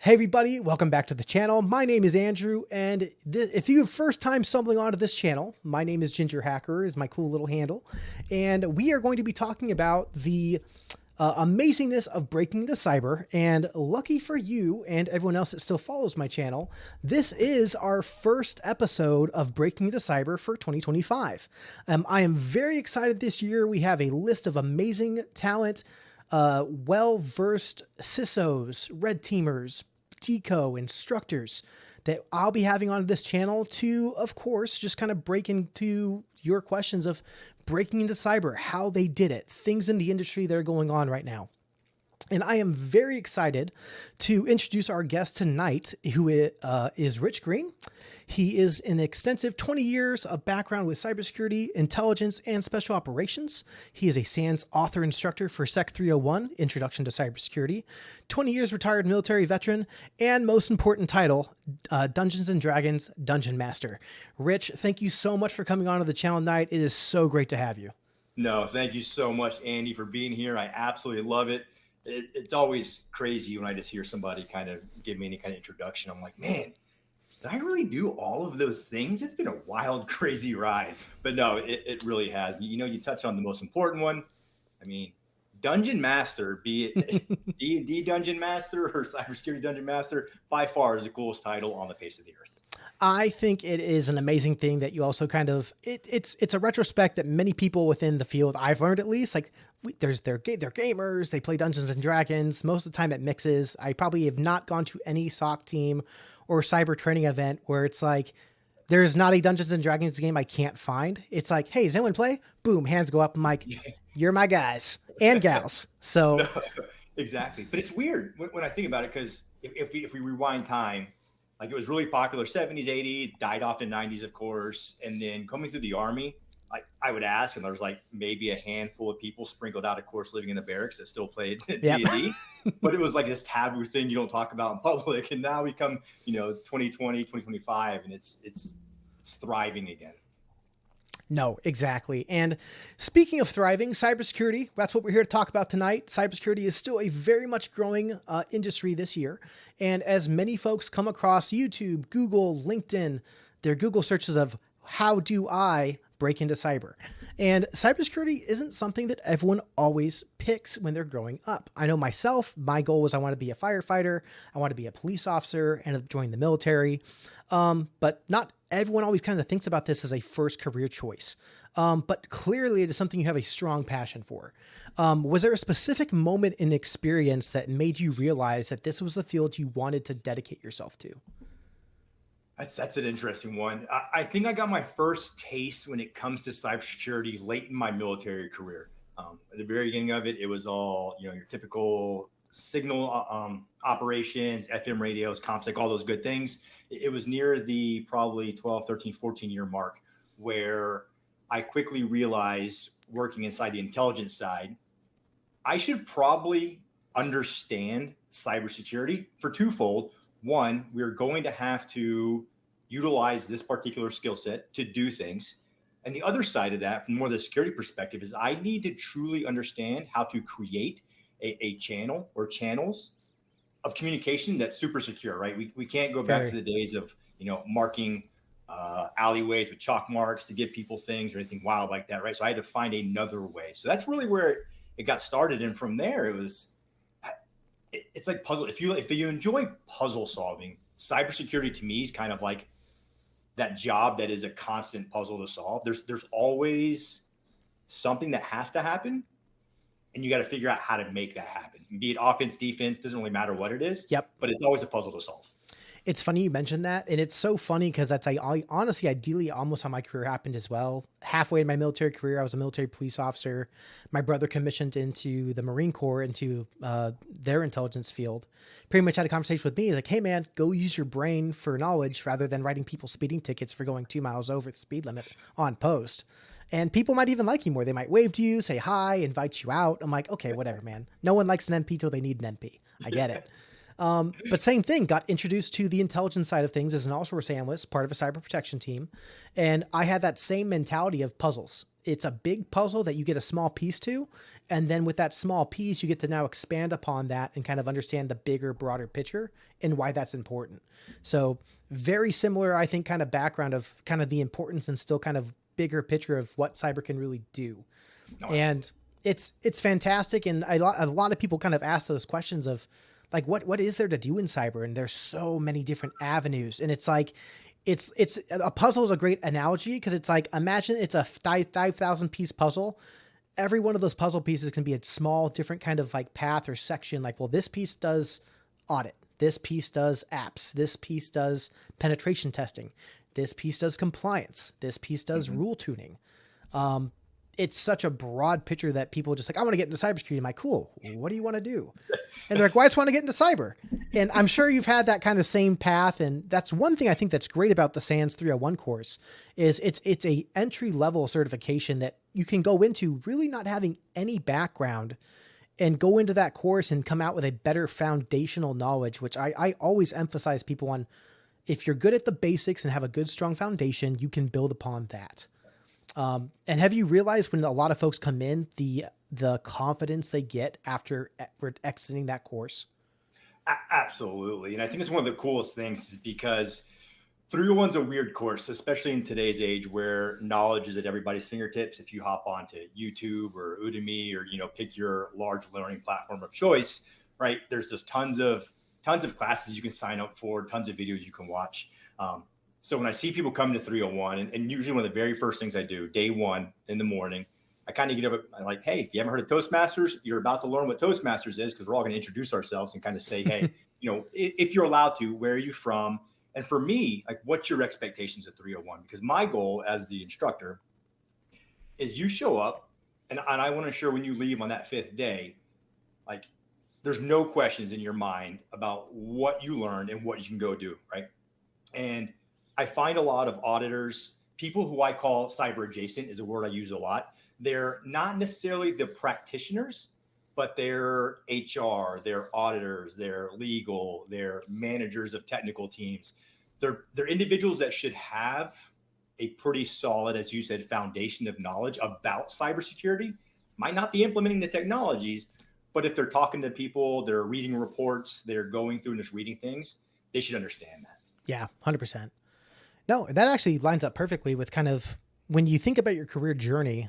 Hey everybody, welcome back to the channel. My name is Andrew, and if you first time stumbling onto this channel, my name is Ginger Hacker, is my cool little handle, and we are going to be talking about the amazingness of breaking into cyber. And lucky for you and everyone else that still follows my channel, this is our first episode of Breaking into Cyber for 2025. I am very excited this year. We have a list of amazing talent, well-versed CISOs, red teamers, DECO instructors that I'll be having on this channel to, of course, just kind of break into your questions of breaking into cyber, how they did it, things in the industry that are going on right now. And I am very excited to introduce our guest tonight, who is Rich Greene. He is an extensive 20 years of background with cybersecurity, intelligence, and special operations. He is a SANS author instructor for Sec 301, Introduction to Cybersecurity, 20 years retired military veteran, and most important title, Dungeons & Dragons Dungeon Master. Rich, thank you so much for coming on to the channel tonight. It is so great to have you. No, thank you so much, Andy, for being here. I absolutely love it. It's always crazy when I just hear somebody kind of give me any kind of introduction. I'm like, man, did I really do all of those things? It's been a wild, crazy ride. But no, it really has. You know, you touch on the most important one. I mean, Dungeon Master, be it D&D Dungeon Master or Cybersecurity Dungeon Master, by far is the coolest title on the face of the earth. I think it is an amazing thing that you also kind of, it's a retrospect that many people within the field, I've learned at least, like they're gamers, they play Dungeons and Dragons. Most of the time it mixes. I probably have not gone to any SOC team or cyber training event where it's like, there's not a Dungeons and Dragons game I can't find. It's like, hey, does anyone play? Boom, hands go up. I'm like, you're my guys and gals. So no, exactly. But it's weird when I think about it, because if we rewind time, like it was really popular 70s, 80s, died off in 90s, of course. And then coming through the Army, I would ask, and there was like maybe a handful of people sprinkled out, of course, living in the barracks that still played D&D. But it was like this taboo thing you don't talk about in public. And now we come, 2020, 2025, and it's thriving again. No, exactly. And speaking of thriving, cybersecurity, that's what we're here to talk about tonight. Cybersecurity is still a very much growing industry this year. And as many folks come across YouTube, Google, LinkedIn, their Google searches of how do I break into cyber? And cybersecurity isn't something that everyone always picks when they're growing up. I know myself, my goal was I want to be a firefighter. I want to be a police officer and join the military. But not everyone always kind of thinks about this as a first career choice. But clearly it is something you have a strong passion for. Was there a specific moment in experience that made you realize that this was the field you wanted to dedicate yourself to? That's an interesting one. I think I got my first taste when it comes to cybersecurity late in my military career. At the very beginning of it, it was all, your typical signal operations, FM radios, CompSec, all those good things. It was near the probably 12, 13, 14-year mark where I quickly realized, working inside the intelligence side, I should probably understand cybersecurity for twofold. One, we're going to have to utilize this particular skill set to do things. And the other side of that, from more the security perspective, is I need to truly understand how to create a channel or channels of communication that's super secure, right? We can't go back to the days of, marking alleyways with chalk marks to give people things or anything wild like that, right? So I had to find another way. So that's really where it got started. And from there, it's like puzzle. If you enjoy puzzle solving, cybersecurity to me is kind of like that job that is a constant puzzle to solve. There's always something that has to happen, and you got to figure out how to make that happen. Be it offense, defense, doesn't really matter what it is. Yep. But it's always a puzzle to solve. It's funny you mentioned that. And it's so funny because that's honestly, ideally, almost how my career happened as well. Halfway in my military career, I was a military police officer. My brother commissioned into the Marine Corps, into their intelligence field. Pretty much had a conversation with me like, hey man, go use your brain for knowledge rather than writing people speeding tickets for going 2 miles over the speed limit on post. And people might even like you more. They might wave to you, say hi, invite you out. I'm like, okay, whatever, man. No one likes an MP till they need an MP. I get it. But same thing, got introduced to the intelligence side of things as an all-source analyst, part of a cyber protection team. And I had that same mentality of puzzles. It's a big puzzle that you get a small piece to. And then with that small piece, you get to now expand upon that and kind of understand the bigger, broader picture and why that's important. So very similar, I think, kind of background of kind of the importance and still kind of bigger picture of what cyber can really do. And it's fantastic. And a lot of people kind of ask those questions of like, what is there to do in cyber? And there's so many different avenues. And it's like, it's a puzzle is a great analogy because it's like, imagine it's a 5,000 piece puzzle. Every one of those puzzle pieces can be a small, different kind of like path or section. Like, well, this piece does audit. This piece does apps. This piece does penetration testing. This piece does compliance. This piece does rule tuning. It's such a broad picture that people are just like, I want to get into cybersecurity. I'm like, cool. What do you want to do? And they're like, well, I just want to get into cyber. And I'm sure you've had that kind of same path. And that's one thing I think that's great about the SANS 301 course is it's a entry level certification that you can go into really not having any background and go into that course and come out with a better foundational knowledge, which I always emphasize people on. If you're good at the basics and have a good, strong foundation, you can build upon that. And have you realized when a lot of folks come in, the confidence they get after exiting that course? Absolutely. And I think it's one of the coolest things is because 301's a weird course, especially in today's age where knowledge is at everybody's fingertips. If you hop onto YouTube or Udemy or, pick your large learning platform of choice, right? There's just tons of classes you can sign up for, tons of videos you can watch. So when I see people come to 301, and usually one of the very first things I do, day one in the morning, I kind of get up, I'm like, hey, if you haven't heard of Toastmasters, you're about to learn what Toastmasters is because we're all going to introduce ourselves and kind of say, hey, if you're allowed to, where are you from? And for me, like, what's your expectations at 301? Because my goal as the instructor is you show up and I want to ensure when you leave on that fifth day, like, there's no questions in your mind about what you learned and what you can go do, right? And I find a lot of auditors, people who I call cyber adjacent is a word I use a lot. They're not necessarily the practitioners, but they're HR, they're auditors, they're legal, they're managers of technical teams. They're individuals that should have a pretty solid, as you said, foundation of knowledge about cybersecurity. Might not be implementing the technologies, but if they're talking to people, they're reading reports, they're going through and just reading things, they should understand that. Yeah, 100%. No, that actually lines up perfectly with kind of when you think about your career journey,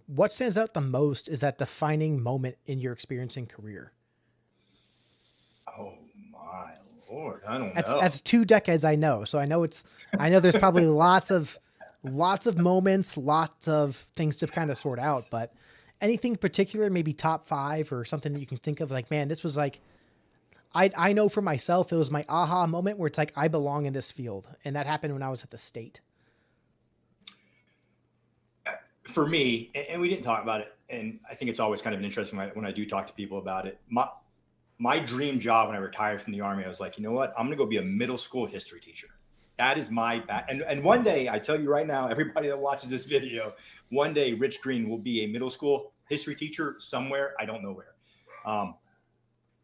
what stands out the most is that defining moment in your experience and career. Oh my Lord. I don't know. That's 2 decades. I know. So I know there's probably lots of moments, lots of things to kind of sort out, but anything particular, maybe top 5 or something that you can think of like, man, this was like, I know for myself, it was my aha moment where it's like, I belong in this field. And that happened when I was at the state. For me, and we didn't talk about it, and I think it's always kind of interesting when I do talk to people about it. My dream job when I retired from the Army, I was like, you know what? I'm going to go be a middle school history teacher. That is my and one day, I tell you right now, everybody that watches this video, one day Rich Greene will be a middle school history teacher somewhere. I don't know where.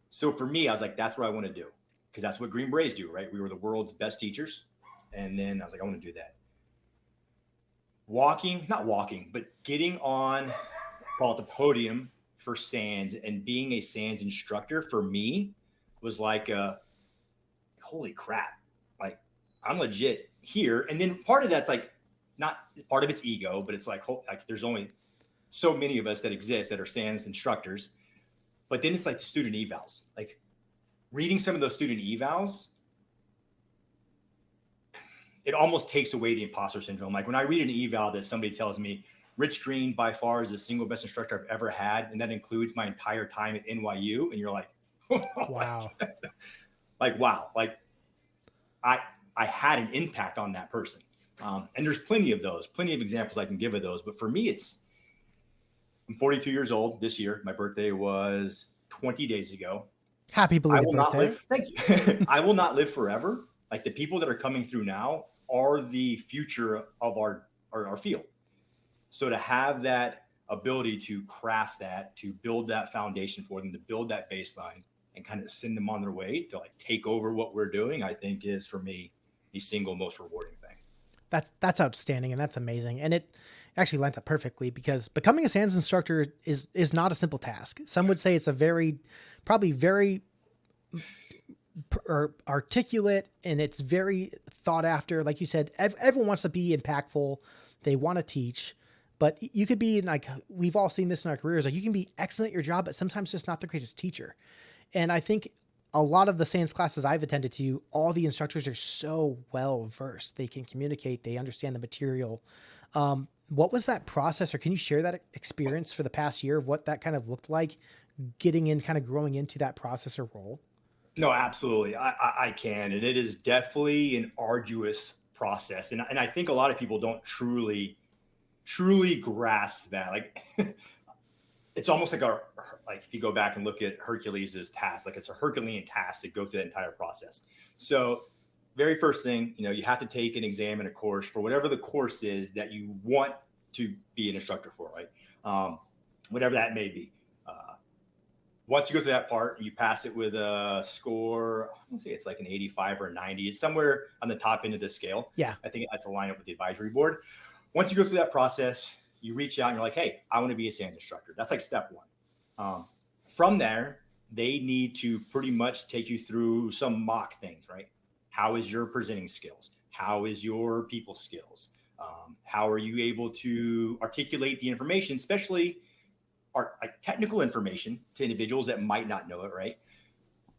So for me, I was like, that's what I want to do because that's what Green Berets do, right? We were the world's best teachers. And then I was like, I want to do that. Not walking, but getting on, call it the podium for SANS and being a SANS instructor for me was like, holy crap. Like, I'm legit here. And then part of that's like, not part of it's ego, but it's like there's only so many of us that exist that are SANS instructors. But then it's like student evals, like reading some of those student evals, it almost takes away the imposter syndrome. Like when I read an eval that somebody tells me Rich Greene by far is the single best instructor I've ever had, and that includes my entire time at NYU, and you're like, wow. wow. Like I had an impact on that person. And there's plenty of examples I can give of those. But for me, I'm 42 years old this year. My birthday was 20 days ago. Happy belated birthday. Thank you. I will not live forever. Like the people that are coming through now are the future of our field. So to have that ability to craft that, to build that foundation for them, to build that baseline, and kind of send them on their way to like take over what we're doing, I think is for me the single most rewarding thing. That's outstanding, and that's amazing. And it actually lines up perfectly, because becoming a SANS instructor is not a simple task. Some would say it's a probably very articulate, and it's very thought after. Like you said, everyone wants to be impactful. They want to teach, but you could be like, we've all seen this in our careers. Like, you can be excellent at your job, but sometimes just not the greatest teacher. And I think a lot of the SANS classes I've attended to, all the instructors are so well versed. They can communicate, they understand the material. What was that process, or can you share that experience for the past year of what that kind of looked like, getting in, kind of growing into that process or role? No, absolutely. I can. And it is definitely an arduous process. And I think a lot of people don't truly grasp that. Like, it's almost like if you go back and look at Hercules's task, like it's a Herculean task to go through that entire process. So very first thing, you have to take an exam and a course for whatever the course is that you want to be an instructor for, right? Whatever that may be. Once you go through that part, you pass it with a score. I want to say it's like an 85 or a 90. It's somewhere on the top end of the scale. Yeah. I think it has to line up with the advisory board. Once you go through that process, you reach out and you're like, hey, I want to be a SANS instructor. That's like step one. From there, they need to pretty much take you through some mock things, right? How is your presenting skills? How is your people skills? How are you able to articulate the information, especially like technical information, to individuals that might not know it, right?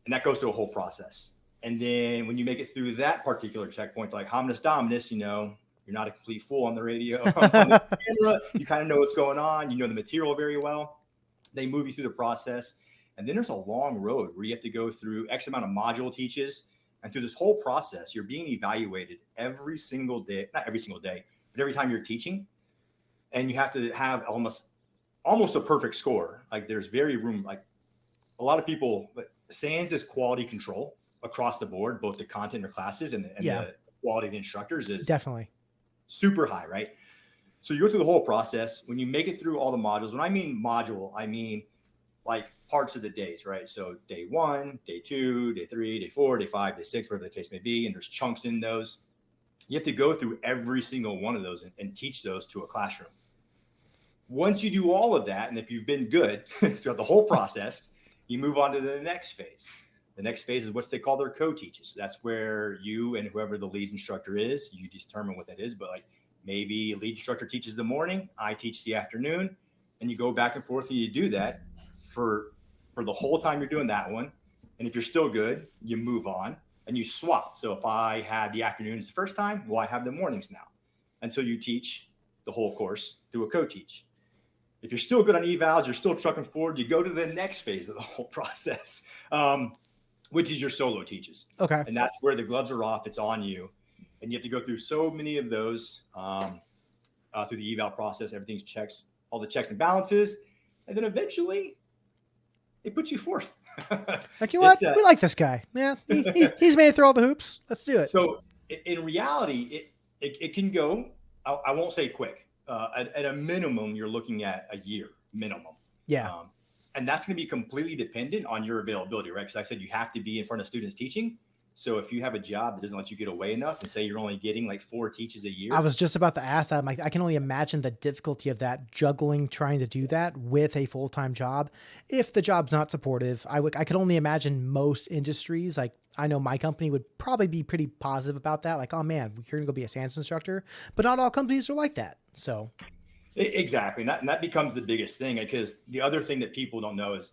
And that goes through a whole process. And then when you make it through that particular checkpoint, like hominis dominus, you're not a complete fool on the radio, on the camera, you kind of know what's going on, you know the material very well. They move you through the process. And then there's a long road where you have to go through X amount of module teaches. And through this whole process, you're being evaluated every single day, not every single day, but every time you're teaching. And you have to have almost a perfect score. Like, there's very room, like a lot of people, SANS is quality control across the board, both the content in their classes and the quality of the instructors is definitely super high, right? So you go through the whole process. When you make it through all the modules, when I mean module, I mean like parts of the days, right? So day 1, day 2, day 3, day 4, day 5, day 6, whatever the case may be. And there's chunks in those. You have to go through every single one of those and teach those to a classroom. Once you do all of that, and if you've been good throughout the whole process, you move on to the next phase. The next phase is what they call their co-teaches. That's where you and whoever the lead instructor is, you determine what that is. But like, maybe lead instructor teaches the morning, I teach the afternoon, and you go back and forth and you do that for the whole time you're doing that one. And if you're still good, you move on and you swap. So if I had the afternoons the first time, well, I have the mornings now, until you teach the whole course through a co-teach. If you're still good on evals, you're still trucking forward, you go to the next phase of the whole process, which is your solo teaches. Okay. And that's where the gloves are off. It's on you. And you have to go through so many of those through the eval process. Everything's checks, all the checks and balances. And then eventually they put you forth. Like, you know what? We like this guy. Yeah. He's made it through all the hoops. Let's do it. So in reality, it can go, I won't say quick. At a minimum, you're looking at a year minimum. Yeah. And that's going to be completely dependent on your availability, right? Because I said you have to be in front of students teaching. So if you have a job that doesn't let you get away enough, and say you're only getting like 4 teaches a year. I was just about to ask that. I can only imagine the difficulty of that, juggling, trying to do that with a full-time job. If the job's not supportive, I could only imagine most industries, like I know my company would probably be pretty positive about that. Like, oh man, we're going to go be a SANS instructor, but not all companies are like that. So exactly. And that becomes the biggest thing, because the other thing that people don't know is,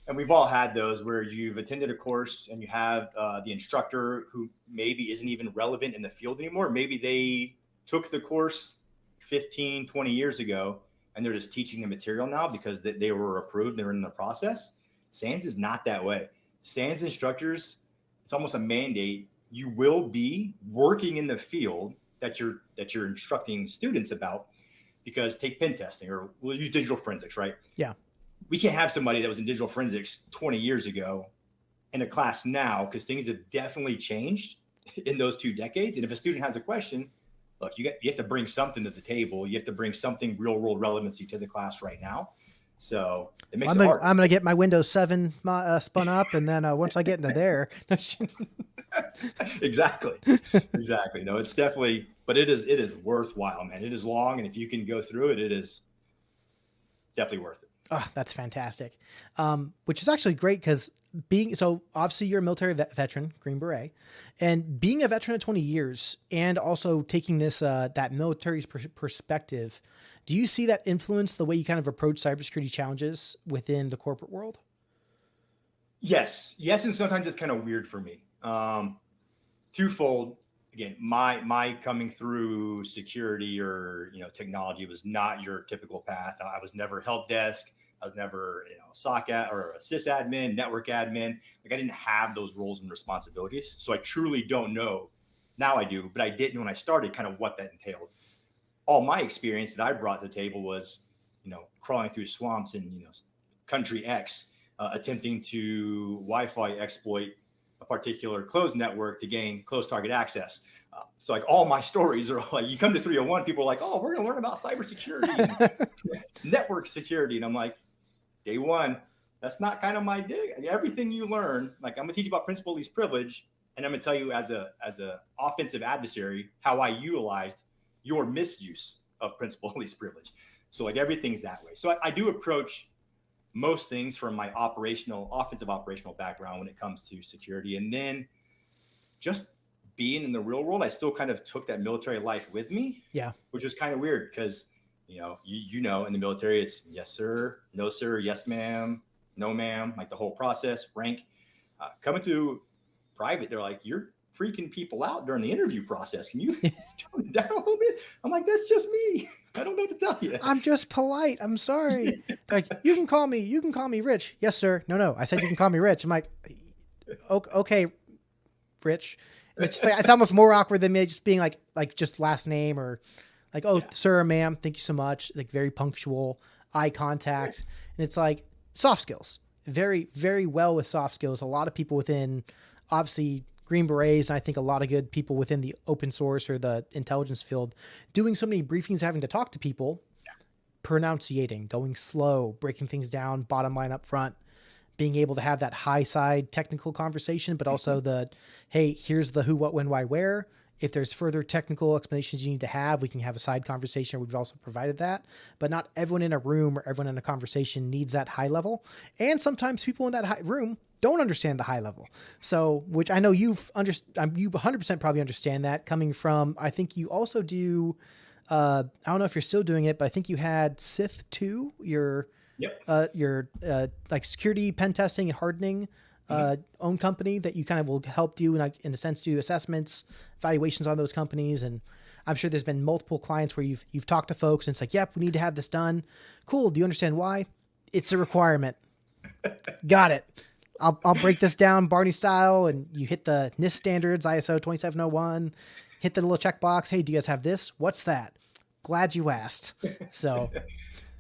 and we've all had those where you've attended a course and you have the instructor who maybe isn't even relevant in the field anymore. Maybe they took the course 15, 20 years ago and they're just teaching the material now because they were approved. They're in the process. SANS is not that way. SANS instructors, it's almost a mandate. You will be working in the field that you're instructing students about, because take pen testing, or we'll use digital forensics, right? Yeah. We can't have somebody that was in digital forensics 20 years ago in a class now, because things have definitely changed in those 2 decades. And if a student has a question, look, you have to bring something to the table. You have to bring something real world relevancy to the class right now. So it makes it hard. I'm going to get my Windows 7 spun up. And then once I get into there. Exactly. No, it's definitely, but it is worthwhile, man. It is long. And if you can go through it, it is definitely worth it. Oh, that's fantastic. Which is actually great because so obviously you're a military veteran, Green Beret, and being a veteran of 20 years and also taking this, that military's perspective, do you see that influence the way you kind of approach cybersecurity challenges within the corporate world? Yes. And sometimes it's kind of weird for me. Twofold. Again, my coming through security or, technology was not your typical path. I was never help desk. I was never, SOC or a sysadmin, network admin. Like I didn't have those roles and responsibilities. So I truly don't know. Now I do, but I didn't when I started kind of what that entailed. All my experience that I brought to the table was, crawling through swamps in, country X, attempting to Wi-Fi exploit a particular closed network to gain close target access. So like all my stories are like, you come to 301, people are like, oh, we're going to learn about cybersecurity and network security. And I'm like, day one, that's not kind of my dig. Everything you learn, like I'm gonna teach you about principal least privilege. And I'm gonna tell you as a offensive adversary, how I utilized your misuse of principal least privilege. So like everything's that way. So I do approach most things from my offensive operational background when it comes to security. And then just being in the real world, I still kind of took that military life with me. Yeah. Which was kind of weird because, in the military, it's yes, sir, no, sir, yes, ma'am, no, ma'am, like the whole process, rank. Coming to private, they're like, you're freaking people out during the interview process. Can you tone it down a little bit? I'm like, that's just me. I don't know what to tell you. I'm just polite. I'm sorry. Like, you can call me Rich. Yes, sir. No. I said you can call me Rich. I'm like, okay, Rich. It's almost more awkward than me just being like just last name or like, oh, yeah. Sir, ma'am, thank you so much. Like very punctual, eye contact. Right. And it's like soft skills, very, very well with soft skills. A lot of people within obviously Green Berets, and I think a lot of good people within the open source or the intelligence field doing so many briefings, having to talk to people, pronunciating, going slow, breaking things down, bottom line up front, being able to have that high side technical conversation, but also hey, here's the who, what, when, why, where. If there's further technical explanations you need to have, we can have a side conversation. We've also provided that, but not everyone in a room or everyone in a conversation needs that high level. And sometimes people in that room don't understand the high level. So, which I know you 100% probably understand that coming from, I think you also do, I don't know if you're still doing it, but I think you had Sith 2, your like security pen testing and hardening own company that you kind of will help do in a sense do assessments, evaluations on those companies. And I'm sure there's been multiple clients where you've talked to folks and it's like, yep, we need to have this done. Cool. Do you understand why? It's a requirement. Got it. I'll break this down Barney style, and you hit the NIST standards, ISO 2701, hit the little checkbox. Hey, do you guys have this? What's that? Glad you asked. So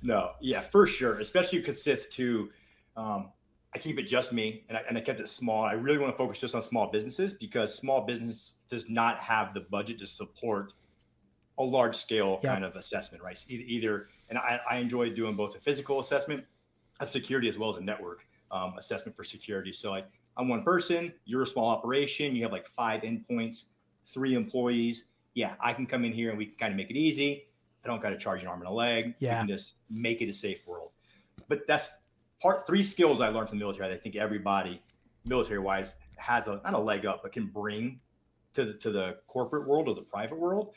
no, yeah, for sure. Especially because Sith 2, I keep it just me, and I kept it small. I really want to focus just on small businesses because small business does not have the budget to support a large scale kind of assessment, right? Either, and I enjoy doing both a physical assessment of security as well as a network assessment for security. So like I'm one person, you're a small operation, you have like 5 endpoints, 3 employees. Yeah, I can come in here and we can kind of make it easy. I don't got to charge an arm and a leg. Yeah. We can just make it a safe world. But that's 3 skills I learned from the military. I think everybody military-wise has not a leg up, but can bring to the corporate world or the private world.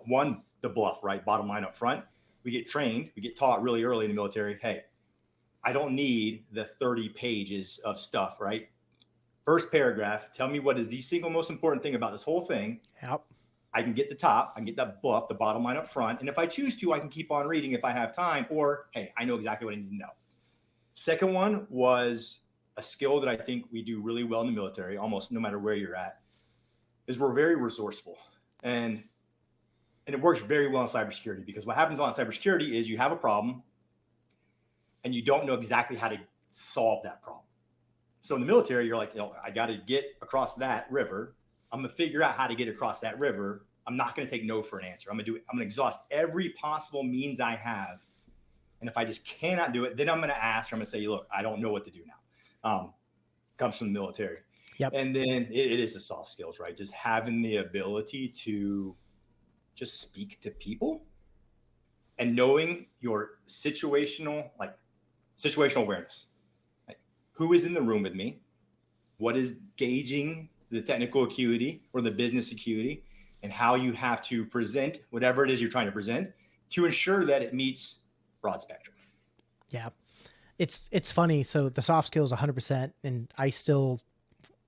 One, the bluff, right? Bottom line up front. We get trained, we get taught really early in the military. Hey, I don't need the 30 pages of stuff, right? First paragraph, tell me what is the single most important thing about this whole thing. Yep. I can get the top, I can get that bluff, the bottom line up front. And if I choose to, I can keep on reading if I have time, or, hey, I know exactly what I need to know. Second one was a skill that I think we do really well in the military, almost no matter where you're at, is we're very resourceful. And it works very well in cybersecurity because what happens on cybersecurity is you have a problem and you don't know exactly how to solve that problem. So in the military, you're like, I got to get across that river. I'm going to figure out how to get across that river. I'm not going to take no for an answer. I'm going to exhaust every possible means I have And if I just cannot do it, then I'm going to ask, I'm going to say, look, I don't know what to do now. Comes from the military. Yep. And then it is the soft skills, right? Just having the ability to just speak to people and knowing your situational awareness. Like, who is in the room with me? What is gauging the technical acuity or the business acuity, and how you have to present whatever it is you're trying to present to ensure that it meets broad spectrum. Yeah. It's funny. So the soft skills 100%. And I still,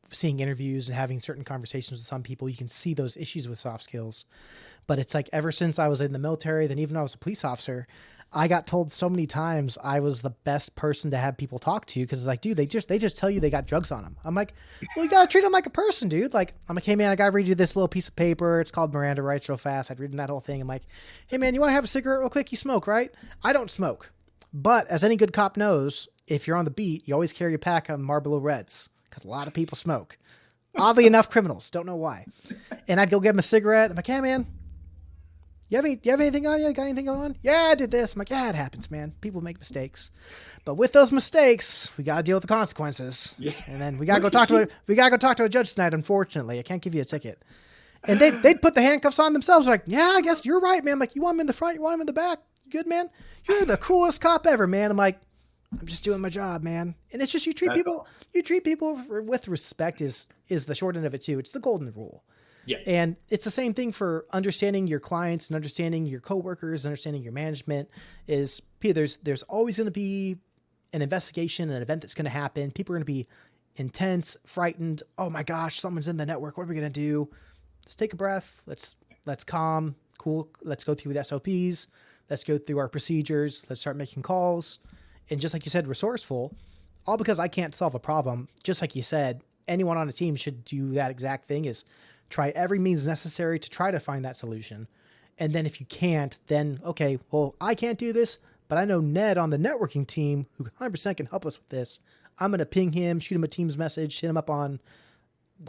seeing interviews and having certain conversations with some people, you can see those issues with soft skills. But it's like, ever since I was in the military, then even though I was a police officer, I got told so many times I was the best person to have people talk to, because it's like, dude, they just tell you they got drugs on them. I'm like, well, you got to treat them like a person, dude. Like, I'm like, hey man, I got to read you this little piece of paper. It's called Miranda Rights real fast. I'd read that whole thing. I'm like, hey man, you want to have a cigarette real quick? You smoke, right? I don't smoke. But as any good cop knows, if you're on the beat, you always carry a pack of Marlboro Reds, because a lot of people smoke. Oddly enough, criminals. Don't know why. And I'd go get him a cigarette. I'm like, hey man, you have anything on you? Got anything going on? Yeah, I did this. I'm like, yeah, it happens, man. People make mistakes. But with those mistakes, we got to deal with the consequences. Yeah. And then we got to go talk to a judge tonight, unfortunately. I can't give you a ticket. And they'd put the handcuffs on themselves. Like, yeah, I guess you're right, man. I'm like, you want him in the front? You want him in the back? You good, man? You're the coolest cop ever, man. I'm like, I'm just doing my job, man. And it's just, you treat people with respect is the short end of it too. It's the golden rule. Yeah. And it's the same thing for understanding your clients and understanding your coworkers, understanding your management. Is there's always going to be an investigation, an event that's going to happen. People are going to be intense, frightened. Oh my gosh, someone's in the network. What are we going to do? Just take a breath. Let's calm, cool. Let's go through the SOPs. Let's go through our procedures. Let's start making calls. And just like you said, resourceful, all because I can't solve a problem. Just like you said, anyone on a team should do that exact thing, is try every means necessary to try to find that solution. And then if you can't, then, okay, well, I can't do this, but I know Ned on the networking team who 100% can help us with this. I'm going to ping him, shoot him a Teams message, hit him up on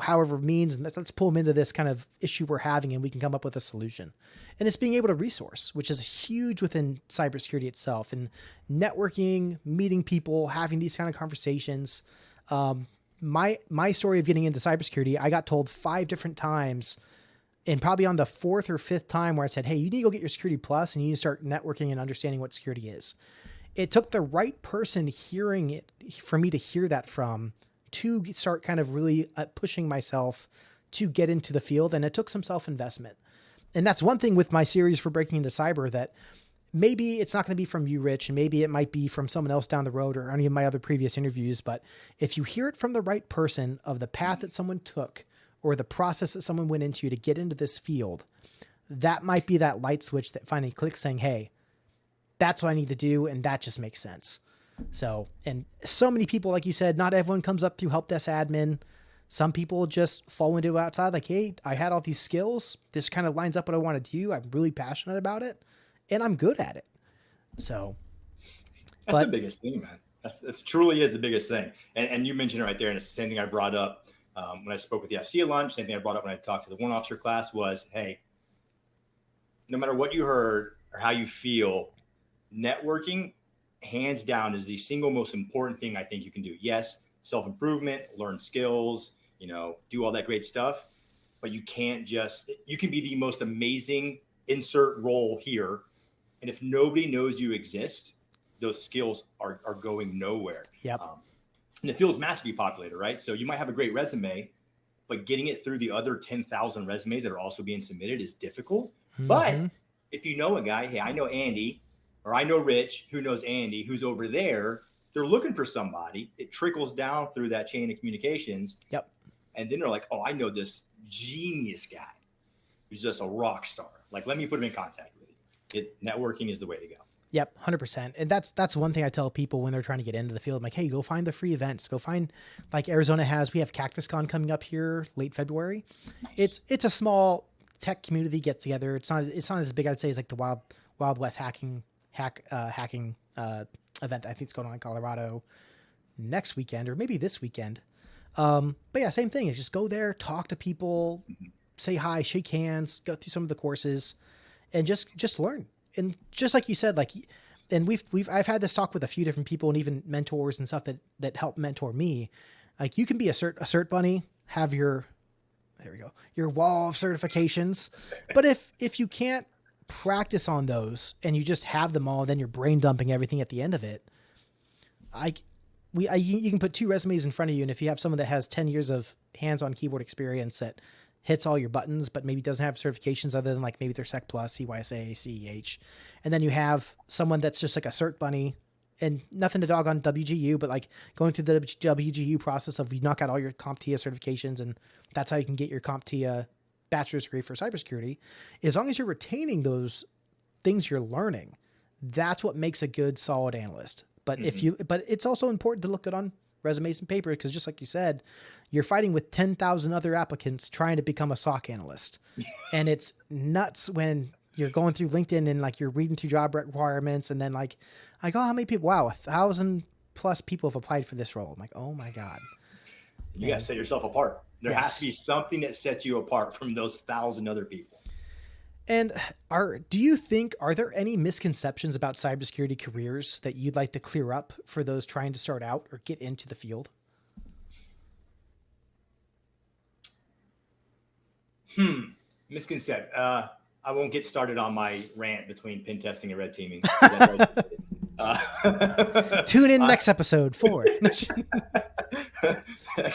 however means, and let's pull him into this kind of issue we're having, and we can come up with a solution. And it's being able to resource, which is huge within cybersecurity itself, and networking, meeting people, having these kind of conversations. My story of getting into cybersecurity, I got told 5 different times, and probably on the 4th or 5th time where I said, hey, you need to go get your security plus, and you need to start networking and understanding what security is. It took the right person hearing it for me to hear that from, to start kind of really pushing myself to get into the field. And it took some self-investment. And that's one thing with my series for breaking into cyber, that maybe it's not going to be from you, Rich, and maybe it might be from someone else down the road or any of my other previous interviews. But if you hear it from the right person of the path that someone took or the process that someone went into to get into this field, that might be that light switch that finally clicks saying, hey, that's what I need to do. And that just makes sense. So, and so many people, like you said, not everyone comes up through help desk admin. Some people just fall into outside like, hey, I had all these skills. This kind of lines up what I want to do. I'm really passionate about it and I'm good at it. So that's the biggest thing, man. That's truly is the biggest thing. And you mentioned it right there. And it's the same thing I brought up when I spoke with the FC at lunch. Same thing I brought up when I talked to the one officer class was, hey, no matter what you heard or how you feel, networking hands down is the single most important thing I think you can do. Yes, self-improvement, learn skills, do all that great stuff, but you can be the most amazing insert role here. And if nobody knows you exist, those skills are going nowhere. Yep. And the field's massively populated, right? So you might have a great resume, but getting it through the other 10,000 resumes that are also being submitted is difficult. Mm-hmm. But if you know a guy, hey, I know Andy, or I know Rich, who knows Andy, who's over there, they're looking for somebody. It trickles down through that chain of communications. Yep. And then they're like, oh, I know this genius guy who's just a rock star. Like, let me put him in contact with you. Networking is the way to go. Yep, 100%. And that's one thing I tell people when they're trying to get into the field. I'm like, hey, go find the free events. Go find, like Arizona has, we have CactusCon coming up here late February. Nice. It's a small tech community get together. It's not as big, I'd say, as like the Wild West hacking event. I think it's going on in Colorado next weekend or maybe this weekend. But yeah, same thing. Is just go there, talk to people, say hi, shake hands, go through some of the courses, and just learn. And just like you said, like and I've had this talk with a few different people and even mentors and stuff that help mentor me. Like you can be a cert bunny, have your wall of certifications. But if you can't practice on those and you just have them all, then you're brain dumping everything at the end of it. You can put 2 resumes in front of you. And if you have someone that has 10 years of hands-on keyboard experience that hits all your buttons, but maybe doesn't have certifications other than like maybe their Sec Plus, CYSA, CEH. And then you have someone that's just like a cert bunny and nothing to dog on WGU, but like going through the WGU process of you knock out all your CompTIA certifications and that's how you can get your CompTIA bachelor's degree for cybersecurity. As long as you're retaining those things you're learning, that's what makes a good solid analyst. But but it's also important to look good on resumes and paper, because just like you said, you're fighting with 10,000 other applicants trying to become a SOC analyst. And it's nuts when you're going through LinkedIn and like you're reading through job requirements and then like, oh, how many people? Wow, 1,000 plus people have applied for this role. I'm like, oh my God. You got to set yourself apart. There has to be something that sets you apart from those 1,000 other people. And do you think, are there any misconceptions about cybersecurity careers that you'd like to clear up for those trying to start out or get into the field? Misconception. I won't get started on my rant between pen testing and red teaming. Tune in next episode 4. That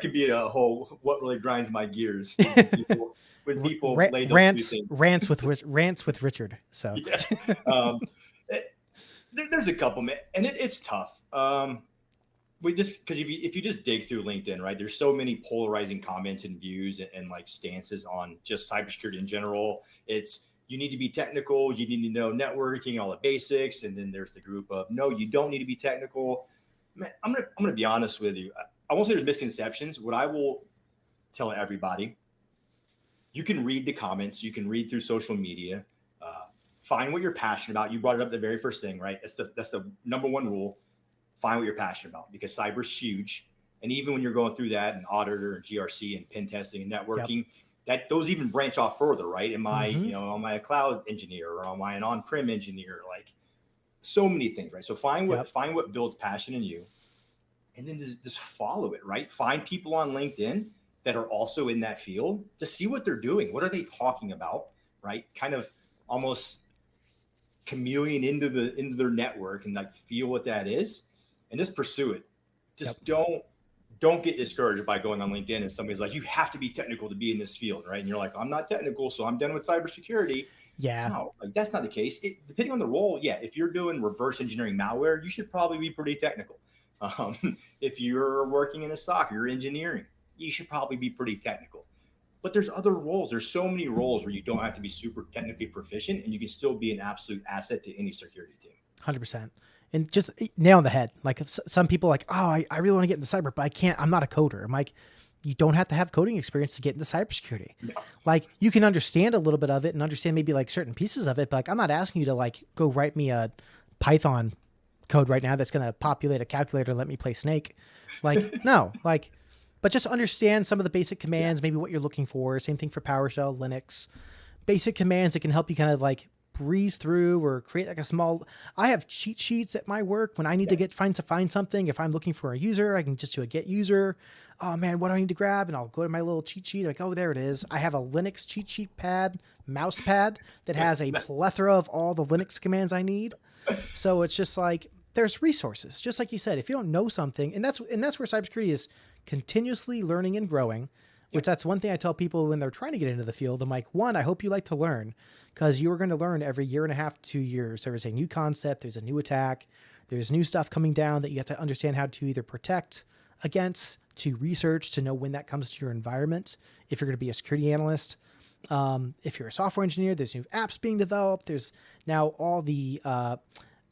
can be a whole what really grinds my gears when people lay those rants with Richard. So yeah. There's a couple, man, and it's tough. We just because if you just dig through LinkedIn, right, there's so many polarizing comments and views and like stances on just cybersecurity in general. It's you need to be technical, you need to know networking, all the basics, and then there's the group of no, you don't need to be technical. Man, I'm gonna be honest with you. I won't say there's misconceptions. What I will tell everybody, you can read the comments, you can read through social media, find what you're passionate about. You brought it up the very first thing, right? That's the number one rule. Find what you're passionate about, because cyber's huge. And even when you're going through that and auditor and GRC and pen testing and networking, that those even branch off further, right? Am I, am I a cloud engineer or am I an on-prem engineer? Like so many things, right? So find what builds passion in you, and then just follow it, right? Find people on LinkedIn that are also in that field to see what they're doing. What are they talking about, right? Kind of almost chameleon into their network and like feel what that is. And just pursue it. Just don't get discouraged by going on LinkedIn and somebody's like, you have to be technical to be in this field, right? And you're like, I'm not technical, so I'm done with cybersecurity. Yeah. No, like that's not the case. Depending on the role, if you're doing reverse engineering malware, you should probably be pretty technical. If you're working in a SOC, you're engineering, you should probably be pretty technical. But there's other roles. There's so many roles where you don't have to be super technically proficient and you can still be an absolute asset to any security team. 100%. And just nail on the head. Like some people like, oh, I really want to get into cyber, but I can't, I'm not a coder. I'm like, you don't have to have coding experience to get into cybersecurity. No. Like you can understand a little bit of it and understand maybe like certain pieces of it, but like, I'm not asking you to like go write me a Python code right now that's going to populate a calculator and let me play Snake. Like, no, like, but just understand some of the basic commands, maybe what you're looking for. Same thing for PowerShell, Linux, basic commands that can help you kind of like breeze through or create like a small, I have cheat sheets at my work when I need to find something. If I'm looking for a user, I can just do a get user. Oh man, what do I need to grab? And I'll go to my little cheat sheet. Like, oh, there it is. I have a Linux cheat sheet mouse pad that has a plethora of all the Linux commands I need. So it's just like, there's resources, just like you said, if you don't know something, and that's where cybersecurity is continuously learning and growing, which that's one thing I tell people when they're trying to get into the field. I'm like, one, I hope you like to learn, because you are going to learn every year and a half, 2 years. There's a new concept. There's a new attack. There's new stuff coming down that you have to understand how to either protect against, to research, to know when that comes to your environment. If you're going to be a security analyst, if you're a software engineer, there's new apps being developed. There's now all the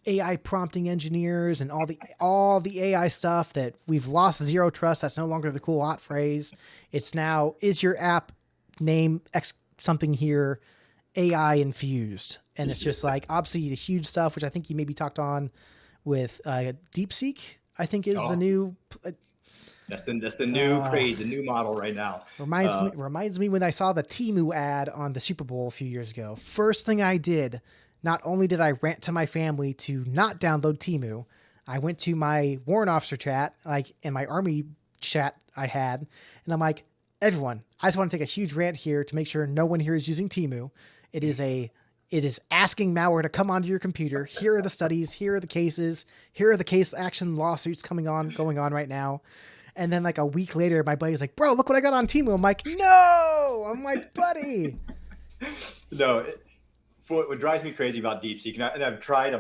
AI prompting engineers and all the AI stuff that we've lost zero trust. That's no longer the cool hot phrase. It's now, is your app name X something here AI infused? And it's just like, obviously the huge stuff, which I think you maybe talked on with DeepSeek, I think is the new. That's the new craze, the new model right now. Reminds me when I saw the Temu ad on the Super Bowl a few years ago. First thing I did, not only did I rant to my family to not download Temu, I went to my warrant officer chat, like in my army chat I had, and I'm like, everyone, I just want to take a huge rant here to make sure no one here is using Temu. It is asking malware to come onto your computer. Here are the studies. Here are the cases. Here are the case action lawsuits going on right now. And then like a week later, my buddy's like, bro, look what I got on Temu. I'm like, no, I'm like, buddy. No, what drives me crazy about DeepSeek, and I've tried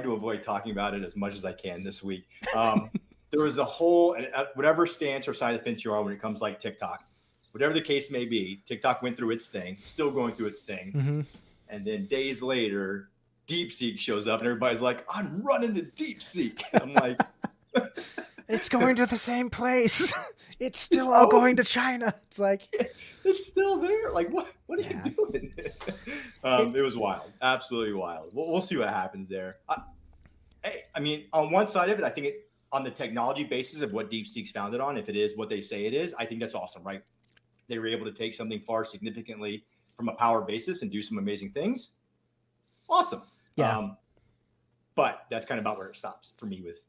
to avoid talking about it as much as I can this week. There was a whole, whatever stance or side of the fence you are when it comes like TikTok, whatever the case may be, TikTok went through its thing, still going through its thing. Mm-hmm. And then days later, DeepSeek shows up and everybody's like, I'm running to DeepSeek. I'm like, it's going to the same place. It's still all going to China. It's like, it's still there. Like, what are you doing? It was wild. Absolutely wild. We'll see what happens there. I mean, on one side of it, I think on the technology basis of what DeepSeek's founded on, if it is what they say it is, I think that's awesome, right? They were able to take something far significantly from a power basis and do some amazing things. Awesome. Yeah. But that's kind of about where it stops for me with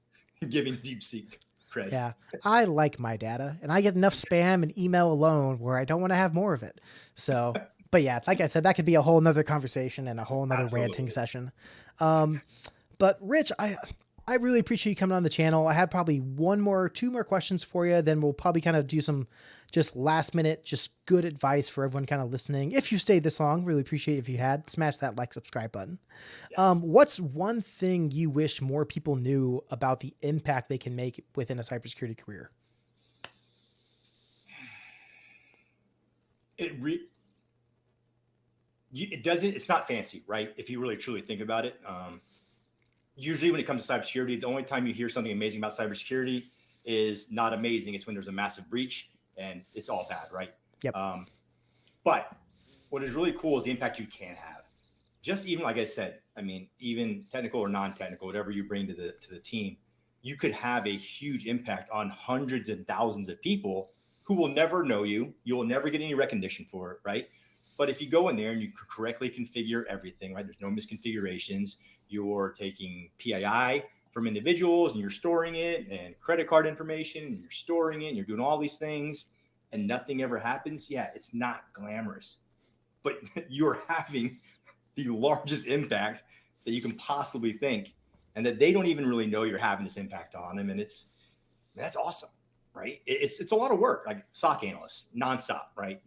giving DeepSeek credit. Yeah. I like my data and I get enough spam and email alone where I don't want to have more of it. So, but yeah, like I said, that could be a whole nother conversation and a whole nother ranting session. But Rich, I really appreciate you coming on the channel. I have probably two more questions for you. Then we'll probably kind of do some just last minute, just good advice for everyone kind of listening. If you stayed this long, really appreciate it. If you had, smash that like, subscribe button. Yes. What's one thing you wish more people knew about the impact they can make within a cybersecurity career? It's not fancy, right? If you really truly think about it. Usually when it comes to cybersecurity, the only time you hear something amazing about cybersecurity is not amazing. It's when there's a massive breach and it's all bad, right? Yep. But what is really cool is the impact you can have. Just even like I said, I mean, even technical or non-technical, whatever you bring to the team, you could have a huge impact on hundreds and thousands of people who will never know you. You will never get any recognition for it, right? But if you go in there and you correctly configure everything, right? There's no misconfigurations. You're taking PII from individuals and you're storing it, and credit card information, and you're storing it, and you're doing all these things and nothing ever happens. Yeah, it's not glamorous, but you're having the largest impact that you can possibly think, and that they don't even really know you're having this impact on them. And that's awesome, right? It's a lot of work, like SOC analysts, nonstop, right?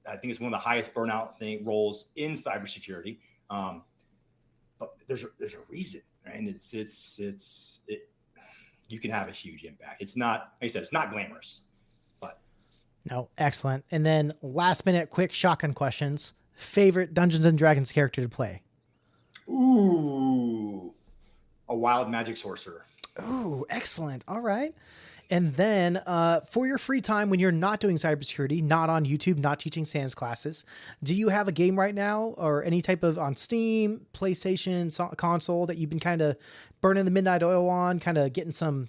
I think it's one of the highest burnout roles in cybersecurity. But there's a reason, right? And you can have a huge impact. It's not, like I said, it's not glamorous, but. No, excellent. And then last minute, quick shotgun questions. Favorite Dungeons and Dragons character to play? Ooh, a wild magic sorcerer. Ooh, excellent. All right. And then for your free time, when you're not doing cybersecurity, not on YouTube, not teaching SANS classes, do you have a game right now or any type of on Steam, PlayStation, console that you've been kind of burning the midnight oil on, kind of getting some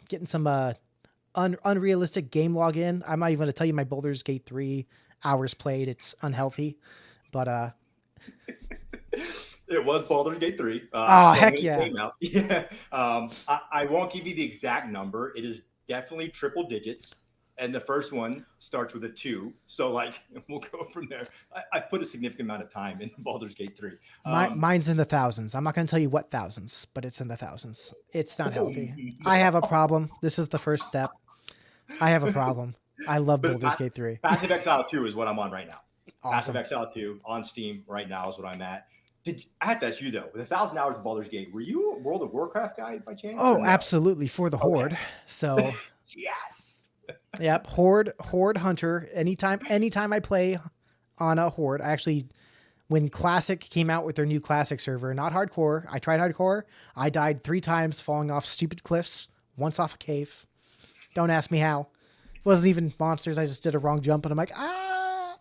unrealistic game login? I'm not even going to tell you my Baldur's Gate 3 hours played. It's unhealthy, but it was Baldur's Gate 3. Oh, heck yeah. Yeah. I won't give you the exact number. It is definitely triple digits. And the first one starts with a 2. So like, we'll go from there. I put a significant amount of time in Baldur's Gate 3. Mine's in the thousands. I'm not going to tell you what thousands, but it's in the thousands. It's not healthy. I have a problem. This is the first step. I have a problem. I love Baldur's Gate 3. Passive Exile 2 is what I'm on right now. Awesome. Passive Exile 2 on Steam right now is what I'm at. I had to ask you though, with 1,000 hours of Baldur's Gate, were you a World of Warcraft guy by chance? Oh, no? Absolutely, for the Horde. So yes. Yep, Horde Hunter. Anytime I play on a Horde, I actually, when Classic came out with their new Classic server, not hardcore. I tried hardcore. I died 3 times falling off stupid cliffs, once off a cave. Don't ask me how. It wasn't even monsters. I just did a wrong jump and I'm like, ah.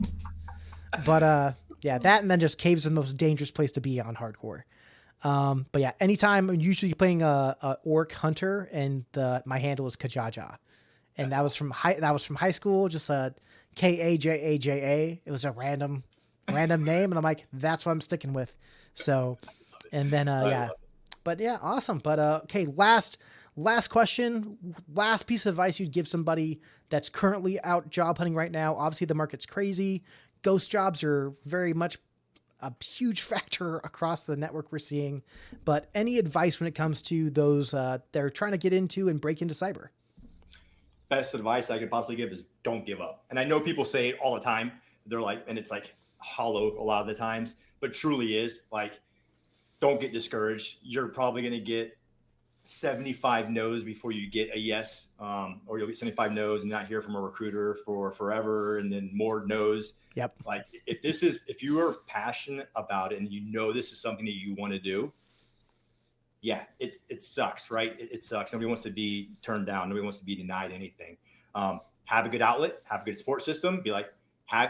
But yeah, that and then just caves is the most dangerous place to be on hardcore. But yeah, anytime I'm usually playing a orc hunter, and my handle is Kajaja, and that was from high school, just a Kajaja. It was a random name, and I'm like, that's what I'm sticking with. So And then, yeah, but yeah, awesome. But, okay. Last question, last piece of advice you'd give somebody that's currently out job hunting right now. Obviously the market's crazy. Ghost jobs are very much a huge factor across the network we're seeing, but any advice when it comes to those, they're trying to get into and break into cyber? Best advice I could possibly give is don't give up. And I know people say it all the time. They're like, and it's like hollow a lot of the times, but truly is like, don't get discouraged. You're probably going to get 75 no's before you get a yes, or you'll get 75 no's and not hear from a recruiter for forever, and then more no's. Yep. Like if you are passionate about it and you know this is something that you want to do, yeah, it sucks, right? It sucks. Nobody wants to be turned down. Nobody wants to be denied anything. Have a good outlet, have a good support system. Be like,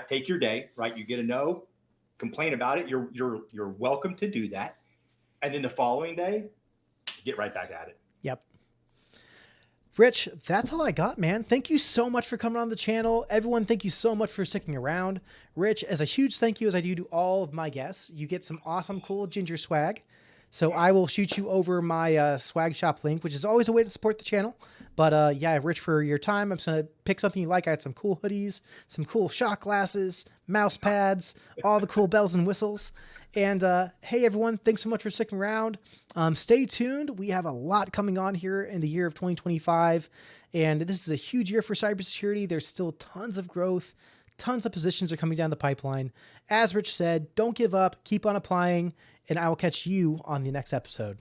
take your day, right? You get a no, complain about it. You're welcome to do that. And then the following day, get right back at it. Yep. Rich, that's all I got, man. Thank you so much for coming on the channel. Everyone, thank you so much for sticking around. Rich, as a huge thank you, as I do to all of my guests, you get some awesome, cool Ginger swag. So I will shoot you over my swag shop link, which is always a way to support the channel. But yeah, Rich, for your time, I'm just going to pick something you like. I had some cool hoodies, some cool shot glasses, mouse pads, all the cool bells and whistles. And hey, everyone, thanks so much for sticking around. Stay tuned. We have a lot coming on here in the year of 2025. And this is a huge year for cybersecurity. There's still tons of growth. Tons of positions are coming down the pipeline. As Rich said, don't give up. Keep on applying. And I will catch you on the next episode.